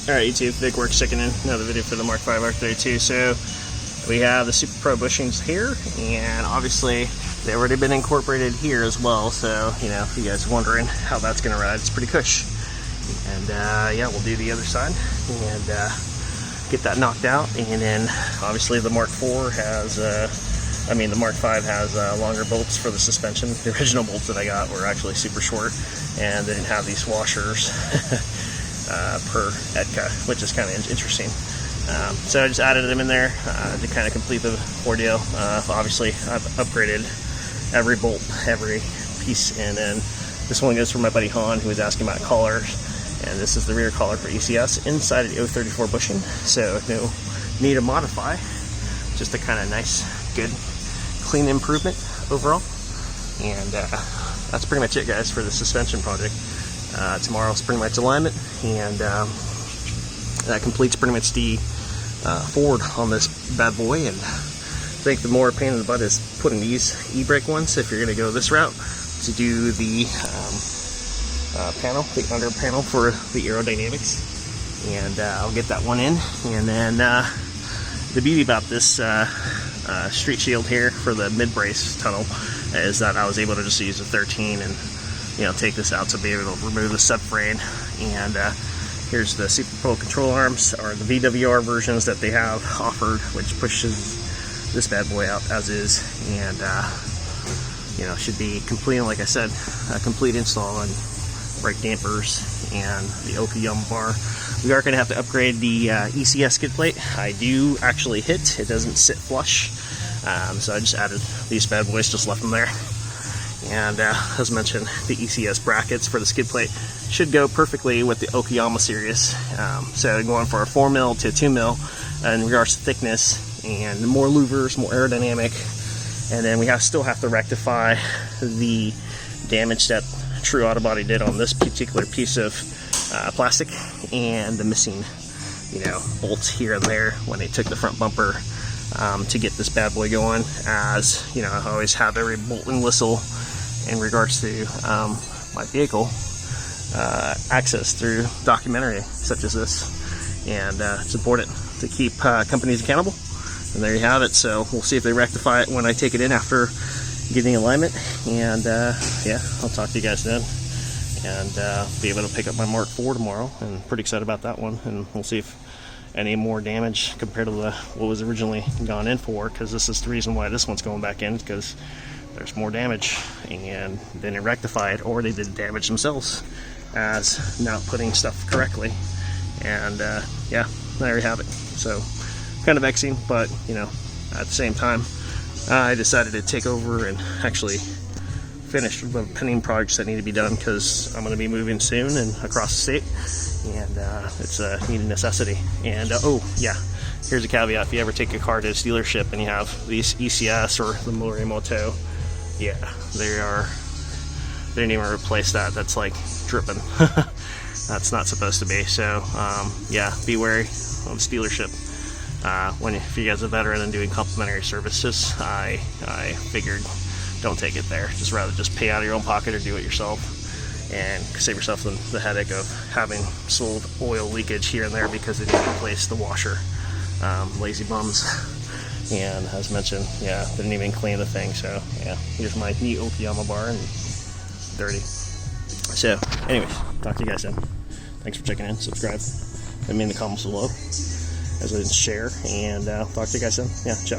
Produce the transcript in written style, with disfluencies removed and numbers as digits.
Alright YouTube, Vik-Werks checking in, another video for the Mark V R32. So we have the Super Pro bushings here, and obviously they've already been incorporated here as well, so you know, if you guys are wondering how that's going to ride, it's pretty cush. And yeah, we'll do the other side and get that knocked out. And then obviously the Mark IV has, the Mark V has longer bolts for the suspension. The original bolts that I got were actually super short, and they didn't have these washers per ETCA, which is kind of interesting. So I just added them in there to kind of complete the ordeal. Obviously, I've upgraded every bolt, every piece, and then this one goes for my buddy Han, who was asking about collars. And this is the rear collar for ECS inside of the 034 bushing, so no need to modify. Just a kind of nice, good, clean improvement overall. And that's pretty much it, guys, for the suspension project. Tomorrow's pretty much alignment, and that completes pretty much the forward on this bad boy. And I think the more pain in the butt is putting these e-brake ones, if you're going to go this route, to do the panel, the under panel for the aerodynamics. And I'll get that one in. And then the beauty about this street shield here for the mid-brace tunnel is that I was able to just use a 13 and, you know, take this out to be able to remove the subframe. And here's the Super Pro control arms, or the VWR versions that they have offered, which pushes this bad boy out as is. And you know, should be complete, like I said, a complete install on brake dampers and the Okayama bar. We are going to have to upgrade the ECS skid plate. I do actually hit, it doesn't sit flush, so I just added these bad boys, just left them there. And as mentioned, the ECS brackets for the skid plate should go perfectly with the Okayama series. So going for a 4mm to a 2mm in regards to thickness, and more louvers, more aerodynamic. And then we still have to rectify the damage that True Auto Body did on this particular piece of plastic, and the missing, you know, bolts here and there when they took the front bumper to get this bad boy going. As you know, I always have every bolt and whistle in regards to my vehicle access through documentary such as this, and it's important to keep companies accountable. And there you have it. So we'll see if they rectify it when I take it in after getting alignment. And yeah, I'll talk to you guys then, and be able to pick up my Mark IV tomorrow, and pretty excited about that one. And we'll see if any more damage compared to what was originally gone in for, because this is the reason why this one's going back in, because there's more damage and they didn't rectify it, or they did damage themselves as not putting stuff correctly. And yeah, there you have it. So kind of vexing, but you know, at the same time, I decided to take over and actually finish the pending projects that need to be done, because I'm going to be moving soon and across the state, and it's a need, a necessity. And oh yeah, here's a caveat: if you ever take a car to a dealership and you have these ECS or the Morimoto, yeah, they didn't even replace that. That's like dripping. That's not supposed to be. So yeah, be wary of this dealership. If you guys are a veteran and doing complimentary services, I figured don't take it there. Just rather just pay out of your own pocket or do it yourself, and save yourself the headache of having sold oil leakage here and there because they didn't replace the washer. Lazy bums. And as mentioned, yeah, didn't even clean the thing. So yeah, here's my new Okayama bar, and dirty. So anyways, talk to you guys then. Thanks for checking in. Subscribe. Let me in the comments below, as well as share, and talk to you guys then. Yeah, ciao.